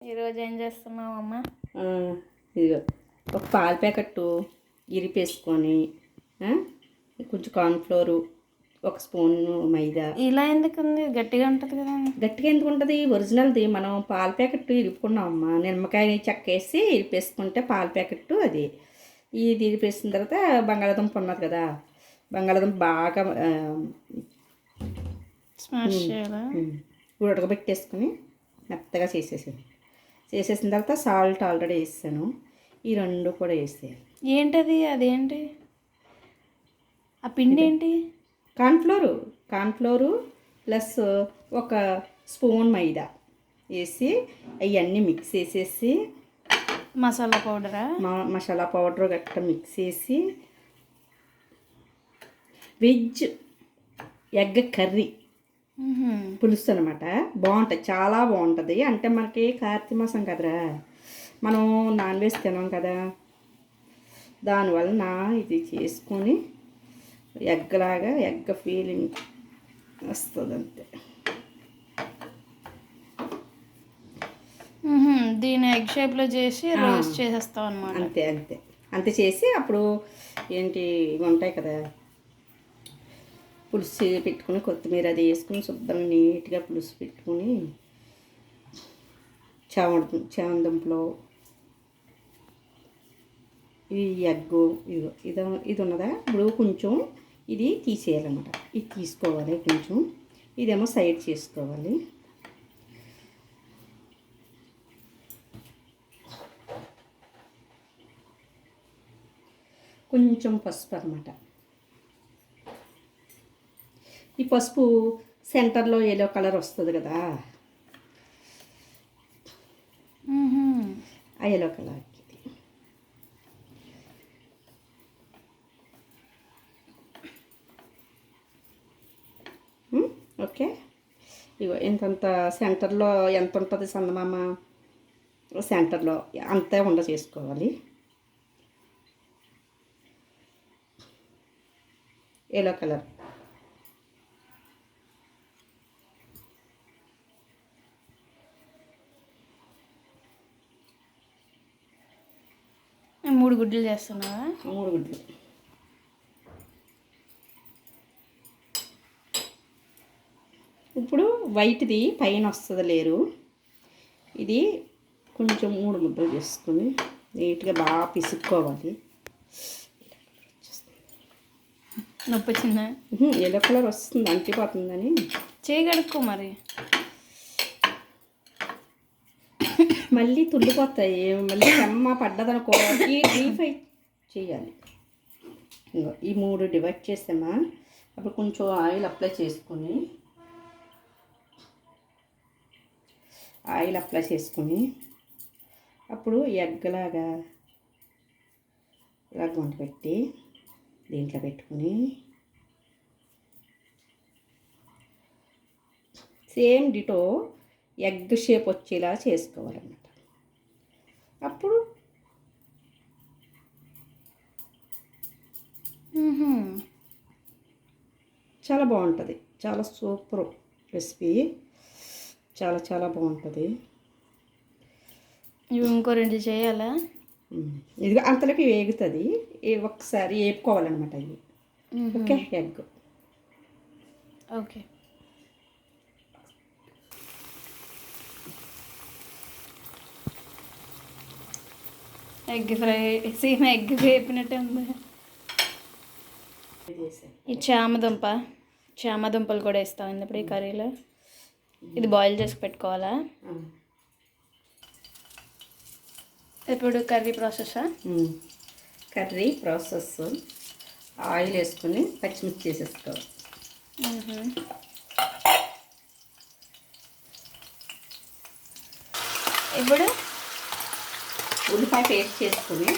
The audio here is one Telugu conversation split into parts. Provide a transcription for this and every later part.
ఈరోజు ఏం చేస్తున్నావు అమ్మ? ఇదిగో ఒక పాల ప్యాకెట్టు ఇరిపేసుకొని కొంచెం కార్న్ఫ్లోరు, ఒక స్పూను మైదా. ఇలా ఎందుకు ఉంది? గట్టిగా ఉంటుంది కదా. గట్టిగా ఎందుకు ఉంటుంది? ఒరిజినల్ది. మనం పాల ప్యాకెట్టు ఇరుపుకున్నామమ్మా. నిమ్మకాయ చెక్కేసి ఇరిపేసుకుంటే పాల ప్యాకెట్టు అది. ఇది ఇరిపేసిన తర్వాత బంగాళాదుంప ఉన్నది కదా, బంగాళాదుంప బాగా స్మాష్ చేయాలా? ఉడకబెట్టేసుకొని మెత్తగా చేసేసిన తర్వాత సాల్ట్ ఆల్రెడీ వేసాను. ఈ రెండు కూడా వేసేయాలి. ఏంటది? అదేంటి ఆ పిండి? ఏంటి? కార్న్ఫ్లోరు ప్లస్ ఒక స్పూన్ మైదా వేసి అవన్నీ మిక్స్ చేసేసి, మసాలా పౌడరా? మసాలా పౌడర్ గట్ట మిక్స్ చేసి, వెజ్ ఎగ్ కర్రీ పులుసు అనమాట. బాగుంటుంది, చాలా బాగుంటుంది. అంటే మనకి కార్తీక మాసం కదరా, మనం నాన్ వెజ్ తినాం కదా, దానివలన ఇది చేసుకొని ఎగ్లాగా ఎగ్ ఫీలింగ్ వస్తుంది అంతే. దీన్ని ఎగ్ షేప్లో చేసి రోస్ట్ చేసేస్తాం అనమాట. అంతే చేసి అప్పుడు ఏంటి ఇవి ఉంటాయి కదా, పులుసు పెట్టుకుని కొత్తిమీర అది వేసుకుని శుభ్రంగా నీట్గా పులుసు పెట్టుకుని చామందుంపలో ఈ ఎగ్గు ఇది ఉన్నదా, ఇప్పుడు కొంచెం ఇది తీసేయాలన్నమాట. ఇది తీసుకోవాలి కొంచెం, ఇదేమో సైడ్ చేసుకోవాలి. కొంచెం పసుపు అన్నమాట. ఈ పసుపు సెంటర్లో ఎల్లో కలర్ వస్తుంది కదా, ఆ ఎల్లో కలర్కి ఓకే. ఇగో ఇంతంత సెంటర్లో ఎంత ఉంటుంది చందమామ, సెంటర్లో అంతే ఉండ చేసుకోవాలి. ఎల్లో కలర్ మూడు గుడ్లు చేస్తున్నావా? 3 గుడ్లు. ఇప్పుడు వైట్ది పైన వస్తుంది లేరు, ఇది కొంచెం 3 ముద్దలు చేసుకొని నీట్గా బాగా పిసుక్కోవాలి. నొప్పి వచ్చిందా? ఎల్లో కలర్ వస్తుంది, అంటిపోతుందని చేయగడుక్కో మరి. మళ్ళీ తుల్లిపోతాయి, మళ్ళీ చెమ్మ పడ్డదనుకో డీఫ్రై చేయాలి. ఇంకో ఈ 3 డివైడ్ చేసామా, అప్పుడు కొంచెం ఆయిల్ అప్లై చేసుకొని అప్పుడు ఎగ్లాగా ఇలా గుంట పెట్టి దీంట్లో పెట్టుకుని సేమ్ డిటో ఎగ్ షేప్ వచ్చేలా చేసుకోవాలన్నమాట. అప్పుడు చాలా బాగుంటుంది, చాలా సూపర్ రెసిపీ, చాలా చాలా బాగుంటుంది. ఇవి ఇంకో 2 చేయాలా? ఇది అంతలోకి వేగుతుంది, ఒకసారి వేపుకోవాలన్నమాట ఇవి. Okay. Egg okay. Egg fry same egg వేపినట్టే ఉంది. ఈ చామదుంపలు కూడా వేస్తాం ఇప్పుడు ఈ కర్రీలో. ఇది బాయిల్ చేసి పెట్టుకోవాలా? ఇప్పుడు కర్రీ ప్రాసెస్ ఆయిల్ వేసుకొని పచ్చిమిర్చి వేసేసుకోవాలి. ఇప్పుడు ఉల్లిపాయ పేస్ట్ చేసుకుని.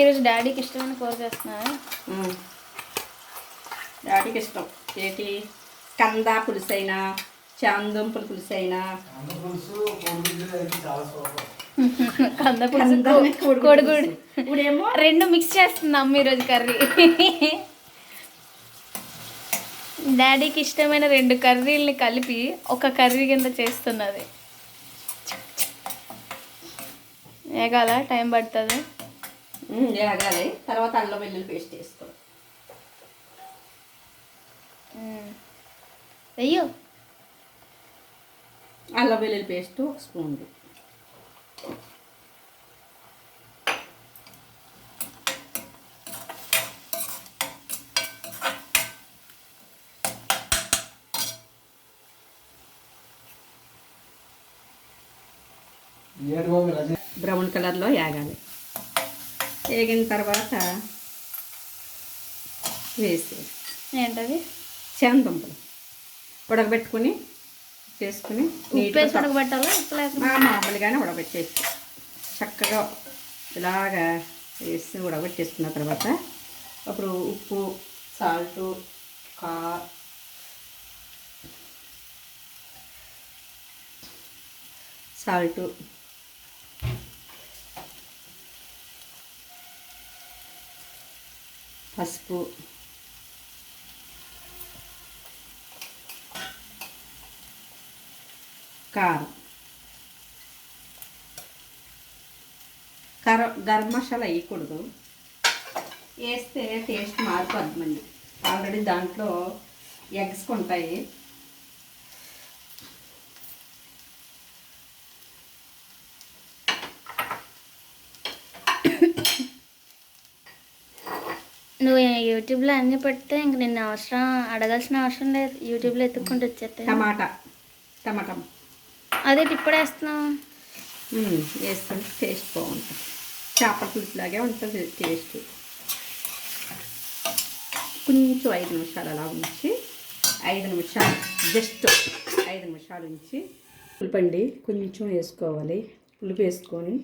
ఈరోజు డాడీకి ఇష్టమైన కూర చేస్తున్నారా? డాడీకి ఇష్టం ఏంటి, కంద పులుసు అయినా, చామందుంపల పులుసు అయినా, కంద పులుసు, కోడిగుడ్డు, ఇప్పుడేమో 2 మిక్స్ చేస్తున్నాం ఈరోజు కర్రీ. డాడీకి ఇష్టమైన 2 కర్రీల్ని కలిపి ఒక కర్రీ కింద చేస్తున్నది. ఏగాల టైం పడుతుంది. వేగాలి. తర్వాత అల్లం వెల్లుల్లి పేస్ట్ వేసుకో. అయ్యో, అల్లం వెల్లుల్లి పేస్ట్ 1 స్పూన్. బ్రౌన్ కలర్లో వేగాలి. వేగిన తర్వాత వేసి ఏంటది? శాంతంపులు ఉడకబెట్టుకుని చేసుకుని ఉప్పేసి ఉడకబెట్టాలా? మామూలుగానే ఉడకబెట్టేసి చక్కగా ఇలాగా వేసి ఉడకబెట్టేసుకున్న తర్వాత అప్పుడు ఉప్పు, సాల్టు, సాల్టు, పసుపు, కారం, గరం మసాలా వేయకూడదు. వేస్తే టేస్ట్ మారిపోద్ది. మళ్ళీ ఆల్రెడీ దాంట్లో ఎగ్స్ ఉంటాయి. నువ్వు యూట్యూబ్లో అన్నీ పెడితే ఇంక నిన్ను అడగాల్సిన అవసరం లేదు. యూట్యూబ్లో ఎత్తుక్కుంటూ వచ్చేస్తాయి. టమాటా అదే ఇప్పుడు వేస్తున్నావు. వేస్తుంటే టేస్ట్ బాగుంటుంది. చేపల పులుసులాగే ఉంటుంది టేస్ట్. కొంచెం 5 నిమిషాలు అలా ఉంచి 5 నిమిషాలు జస్ట్ 5 నిమిషాలు ఉంచి పులుపండి కొంచెం వేసుకోవాలి. పులుపు వేసుకొని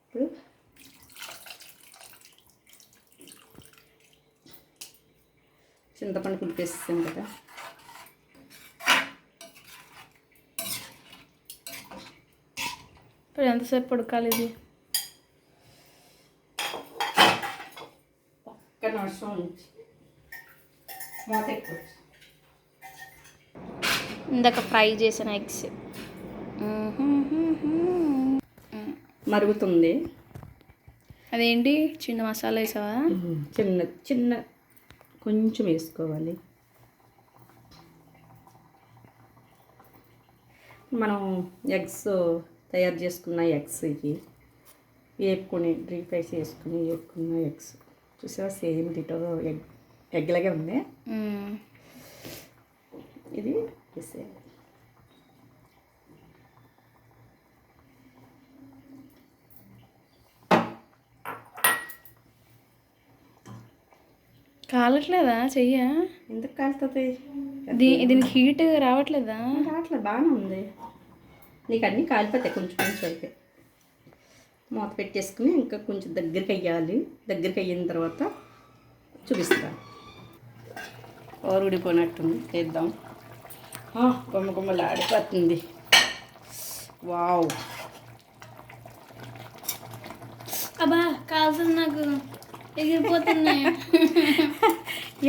ఇప్పుడు చింతపండు పులుపు వేస్తాం కదా, ఇప్పుడు ఎంతసేపు ఉడకాలి ఇది? 1 నిమిషం ఉంచి మూత ఎక్కువ ఇందాక ఫ్రై చేసిన ఎగ్స్ మరుగుతుంది. అదేంటి చిన్న మసాలా వేసావా? చిన్న కొంచెం వేసుకోవాలి. మనం ఎగ్స్ తయారు చేసుకున్న ఎగ్స్ ఇవి వేపుకొని డ్రీ ఫ్రైస్ వేసుకుని వేపుకున్న ఎగ్స్ చూసావా? సేమ్ డిటో ఎగ్లాగే ఉంది. ఇది వేసేయాలి. కాలట్లేదా చెయ్య? ఎందుకు కాలుతుంది? దీనికి హీట్ రావట్లేదా? రావట్లేదు, బాగానే ఉంది. నీకు అన్నీ కాలిపోతాయి కొంచెం కొంచెం అయితే. మూత పెట్టేసుకుని ఇంకా కొంచెం దగ్గరికి అయ్యాలి. దగ్గరికి అయిన తర్వాత చూపిస్తాను. ఉడిపోయినట్టుంది, చేద్దాం. గుమ్మ గుమ్మలు ఆడిపోతుంది. వావ్, అబ్బా కాల్సింది, నాకు ఎగిరిపోతున్నాయి.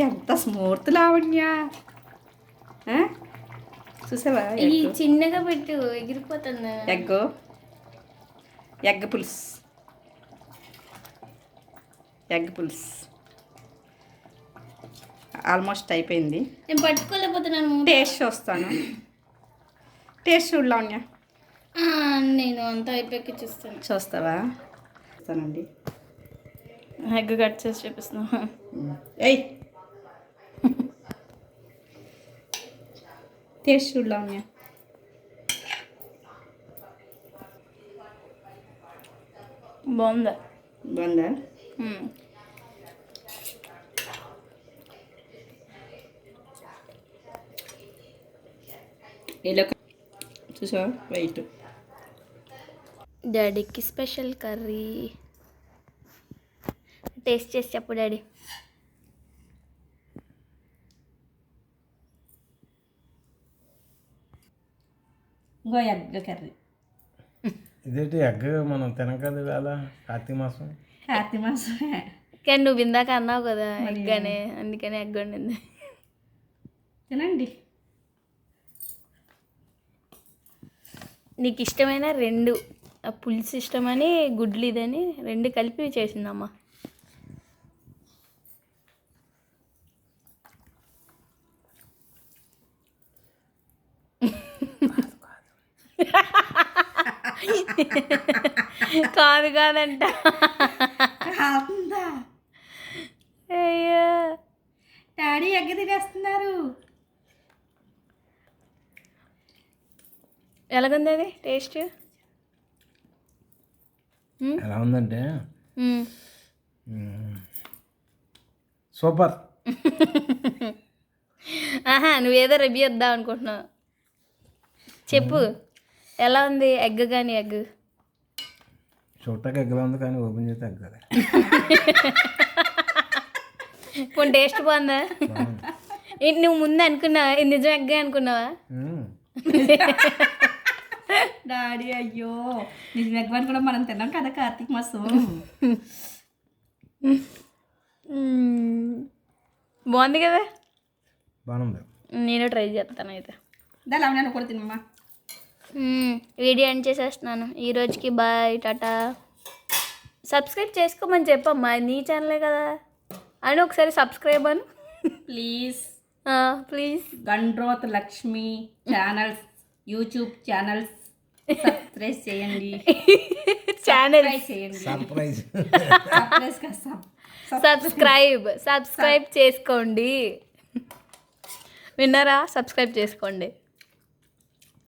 ఎంత స్మూర్త్ లావణ్య, చూసావా? ఈ చిన్నగా పెట్టు, ఎగిరిపోతుంది. ఎగ్ పులుసు ఆల్మోస్ట్ అయిపోయింది. నేను పట్టుకోలేకపోతున్నాను. టేస్ట్ చూస్తాను. టేస్ట్ చూడు లావణ్య. నేను అంతా అయిపోయాక చూస్తావా? చూస్తానండి. ఎగ్ కట్ చేసి చూపిస్తున్నా. ఏయ్, టేస్ట్ చూడు లావణ్య. బాగుందా? ఇలా చూసా వైట్. డాడీకి స్పెషల్ కర్రీ. టేస్ట్ చేసి చెప్పు డాడీ. ఇంకో ఎగ్ కర్రీ. ఇదేంటి ఎగ్ మనం తినకదు కదా కార్తీక మాసం. కార్తీక మాసమే కానీ నువ్వు ఇందాక అన్నావు కదా ఎగ్ అని, అందుకని ఎగ్ వండింది. తినండి. నీకు ఇష్టమైన 2 పులుసు ఇష్టమని గుడ్లు ఇదని 2 కలిపి చేసిందమ్మా. కాదంట. కాదుందా? అయ్యో డాడీ ఎగ్గ తినేస్తున్నారు. ఎలాగుంది అది టేస్ట్? ఎలా ఉందంటే సూపర్. ఆహా, నువ్వేదో రివ్యూ ఇద్దాం అనుకుంటున్నావు. చెప్పు ఎలా ఉంది ఎగ్? కానీ ఎగ్ చూడటానికి ఎగ్గలా ఉంది కానీ ఓపెన్ చేస్తే ఎగ్గలే. కొన్ని టేస్ట్ బాగుందా? నువ్వు ముందు అనుకున్నావా ఇది నిజం ఎగ్గే అనుకున్నావా? డాడీ అయ్యో నిజం ఎగ్గని కూడా మనం తిన్నాం కదా కార్తీక మాసం. బాగుంది కదా? బాగుంది. నేను ట్రై చేస్తాను అయితే. దాని అవునా కూడా తినమ్మా. వీడియో ఎండ్ చేసేస్తున్నాను. ఈ రోజుకి బాయ్, టాటా. సబ్స్క్రైబ్ చేసుకోమని చెప్పమ్మా, నీ ఛానలే కదా అని. ఒకసారి సబ్స్క్రైబ్ అను please. Please. Gandroth Lakshmi channels YouTube channels subscribe చేయండి. ఛానల్ చేయండి. సర్ప్రైజ్. సబ్స్క్రైబ్ చేసుకోండి. విన్నారా? సబ్స్క్రైబ్ చేసుకోండి.